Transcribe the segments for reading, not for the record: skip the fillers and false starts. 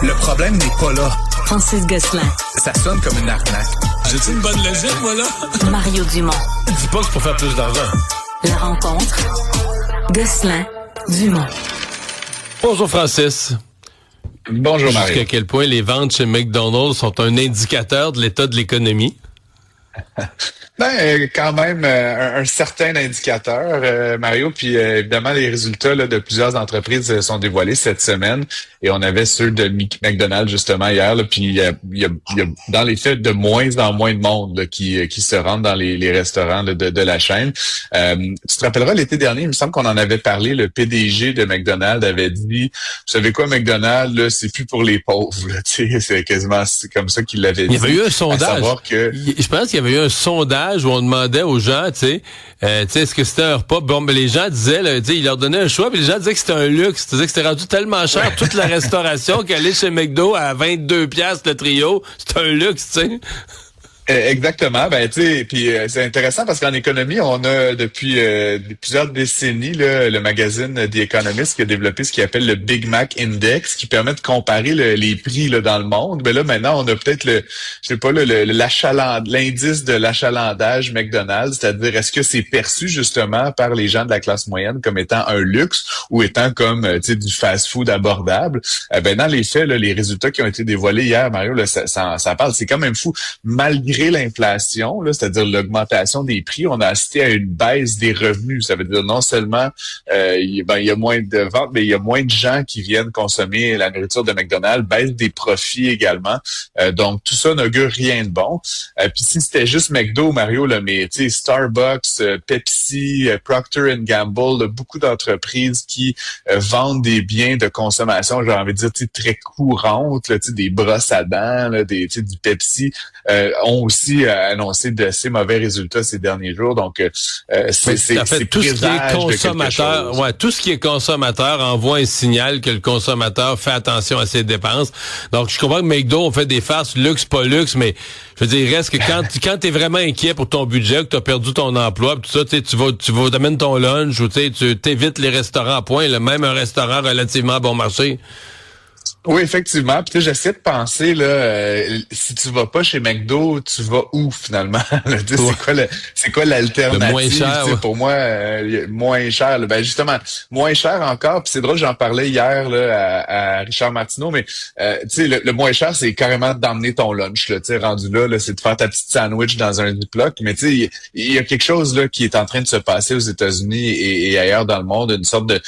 Le problème n'est pas là. Francis Gosselin. Ça sonne comme une arnaque. J'ai-tu une bonne logique, moi, là? Mario Dumont. Dis pas que c'est pour faire plus d'argent. La rencontre. Gosselin. Dumont. Bonjour, Francis. Bonjour, Mario. Jusqu'à quel point les ventes chez McDonald's sont un indicateur de l'état de l'économie? Quand même un certain indicateur, Mario. Puis évidemment, les résultats là, de plusieurs entreprises sont dévoilés cette semaine. Et on avait ceux de McDonald's justement hier. Là, puis il y a dans les faits de moins en moins de monde là, qui se rendent dans les restaurants là, de la chaîne. Tu te rappelleras l'été dernier, il me semble qu'on en avait parlé. Le PDG de McDonald's avait dit, vous savez quoi, McDonald's, là, c'est plus pour les pauvres. Là, c'est quasiment comme ça qu'il l'avait dit. Il y avait eu un sondage. Je pense qu'il y avait eu un sondage où on demandait aux gens, tu sais, est-ce que c'était un repas? Bon, ben, les gens disaient, là, tu sais, ils leur donnaient un choix, puis les gens disaient que c'était un luxe. C'est-à-dire que c'était rendu tellement cher, toute la restauration, qu'aller chez McDo à 22 piastres le trio, c'est un luxe, tu sais. Exactement. Ben tu sais, puis c'est intéressant parce qu'en économie, on a depuis plusieurs décennies là, le magazine The Economist qui a développé ce qu'il appelle le Big Mac Index, qui permet de comparer les prix là, dans le monde. Ben là maintenant, on a peut-être l'indice de l'achalandage McDonald's, c'est-à-dire est-ce que c'est perçu justement par les gens de la classe moyenne comme étant un luxe ou étant comme tu sais du fast-food abordable. Ben dans les faits, là, les résultats qui ont été dévoilés hier, Mario, là, ça parle, c'est quand même fou. Malgré l'inflation, là, c'est-à-dire l'augmentation des prix, on a assisté à une baisse des revenus. Ça veut dire non seulement il y a moins de ventes, mais il y a moins de gens qui viennent consommer la nourriture de McDonald's, baisse des profits également. Donc tout ça n'augure rien de bon. Puis si c'était juste McDo, Mario, là, mais tu sais, Starbucks, Pepsi, Procter & Gamble, là, beaucoup d'entreprises qui vendent des biens de consommation, j'ai envie de dire, tu sais, très courantes, là, tu sais, des brosses à dents, là, du Pepsi, ont aussi annoncé d'assez mauvais résultats ces derniers jours. Donc, c'est tout ce qui est consommateur, tout ce qui est consommateur envoie un signal que le consommateur fait attention à ses dépenses. Donc, je comprends que McDo, on fait des farces, luxe, pas luxe, mais je veux dire, il reste que quand t'es vraiment inquiet pour ton budget, que t'as perdu ton emploi, tout ça, tu t'amènes ton lunch, ou tu t'évites les restaurants à point, là, même un restaurant relativement bon marché. Oui, effectivement. Puis j'essaie de penser là, si tu vas pas chez McDo, tu vas où finalement? C'est quoi l'alternative? Le moins cher. Pour moi, moins cher. Là. Ben justement, moins cher encore. Puis c'est drôle, j'en parlais hier là, à Richard Martineau, mais tu sais, le moins cher, c'est carrément d'emmener ton lunch. Là, tu sais, rendu là, c'est de faire ta petite sandwich dans un Ziploc. Mais tu sais, il y a quelque chose là qui est en train de se passer aux États-Unis et ailleurs dans le monde, une sorte de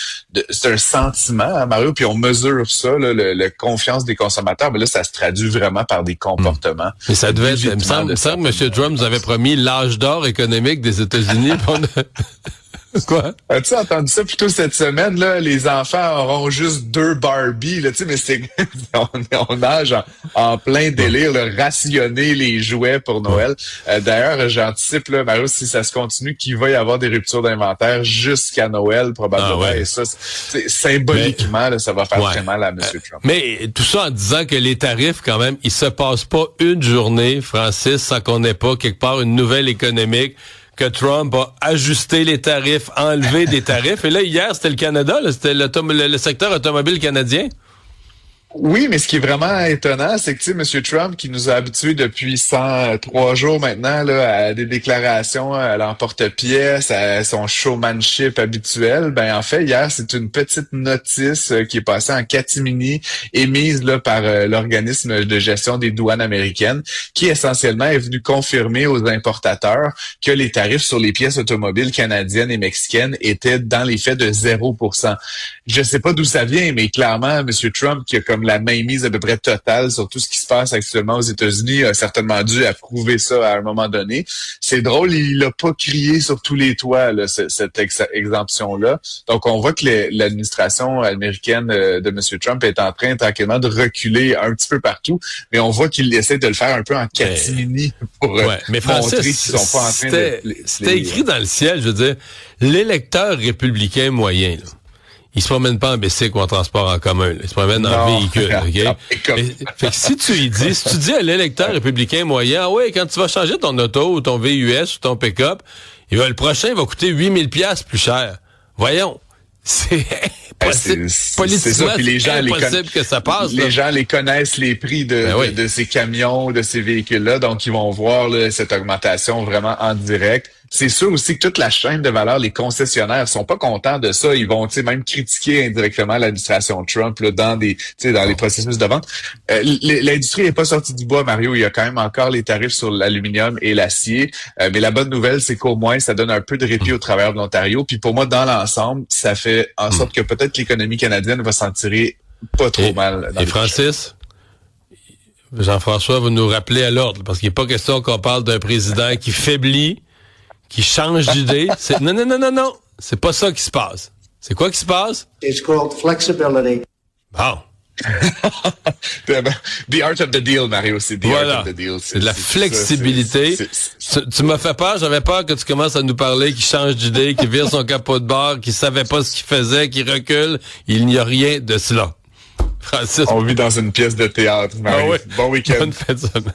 c'est un sentiment, hein, Mario. Puis on mesure ça, là, la confiance des consommateurs, mais là, ça se traduit vraiment par des comportements. Mais ça devait être, il me semble que M. Trump nous avait promis l'âge d'or économique des États-Unis. Quoi? As-tu entendu ça plutôt cette semaine, là? Les enfants auront juste 2 Barbie, là, tu sais, mais on nage en plein délire, là, rationner les jouets pour Noël. D'ailleurs, j'anticipe, là, Mario, si ça se continue, qu'il va y avoir des ruptures d'inventaire jusqu'à Noël, probablement. Ah ouais. Et ça, symboliquement, là, ça va faire très mal à M. Trump. Mais tout ça en disant que les tarifs, quand même, il se passe pas une journée, Francis, sans qu'on ait pas quelque part une nouvelle économique, que Trump a ajusté les tarifs, enlevé des tarifs. Et là, hier, c'était le Canada, là, c'était le secteur automobile canadien. Oui, mais ce qui est vraiment étonnant, c'est que, tu sais, M. Trump, qui nous a habitués depuis 103 jours maintenant là, à des déclarations à l'emporte-pièce, à son showmanship habituel, ben en fait, hier, c'est une petite notice qui est passée en catimini, émise là, par l'organisme de gestion des douanes américaines, qui essentiellement est venu confirmer aux importateurs que les tarifs sur les pièces automobiles canadiennes et mexicaines étaient dans les faits de 0%. Je sais pas d'où ça vient, mais clairement, M. Trump, qui a comme la mainmise à peu près totale sur tout ce qui se passe actuellement aux États-Unis, a certainement dû approuver ça à un moment donné. C'est drôle, il a pas crié sur tous les toits, là, cette exemption-là. Donc, on voit que l'administration américaine de M. Trump est en train tranquillement de reculer un petit peu partout, mais on voit qu'il essaie de le faire un peu en catimini pour mais Francis, montrer qu'ils sont pas en train de... C'était écrit dans le ciel, je veux dire, l'électeur républicain moyen, là, il se promène pas en bicycle ou en transport en commun. Là. Il se promène en véhicule. OK? Fait que si tu dis à l'électeur républicain moyen, ah ouais, quand tu vas changer ton auto ou ton VUS ou ton pick-up, le prochain va coûter 8 000 $ plus cher. Voyons. c'est impossible. Politiquement, ça. Puis les gens impossible que ça passe. Les gens les connaissent les prix de ces camions, de ces véhicules-là, donc ils vont voir là, cette augmentation vraiment en direct. C'est sûr aussi que toute la chaîne de valeur, les concessionnaires sont pas contents de ça. Ils vont même critiquer indirectement l'administration Trump là, dans les processus de vente. L'industrie n'est pas sortie du bois, Mario. Il y a quand même encore les tarifs sur l'aluminium et l'acier. Mais la bonne nouvelle, c'est qu'au moins, ça donne un peu de répit aux travailleurs de l'Ontario. Puis pour moi, dans l'ensemble, ça fait en sorte que peut-être l'économie canadienne va s'en tirer pas trop mal. Et Francis? Jean-François va nous rappeler à l'ordre, parce qu'il n'est pas question qu'on parle d'un président qui faiblit, qui change d'idée. Non. C'est pas ça qui se passe. C'est quoi qui se passe? It's called flexibility. Bon. The art of the deal, Mario, c'est the art of the deal. C'est de la flexibilité. Tu m'as fait peur, j'avais peur que tu commences à nous parler qu'il change d'idée, qu'il vire son capot de bord, qu'il savait pas ce qu'il faisait, qu'il recule. Il n'y a rien de cela. Francis. On vit dans une pièce de théâtre, Mario. Ah oui. Bon week-end. Bonne fin de semaine.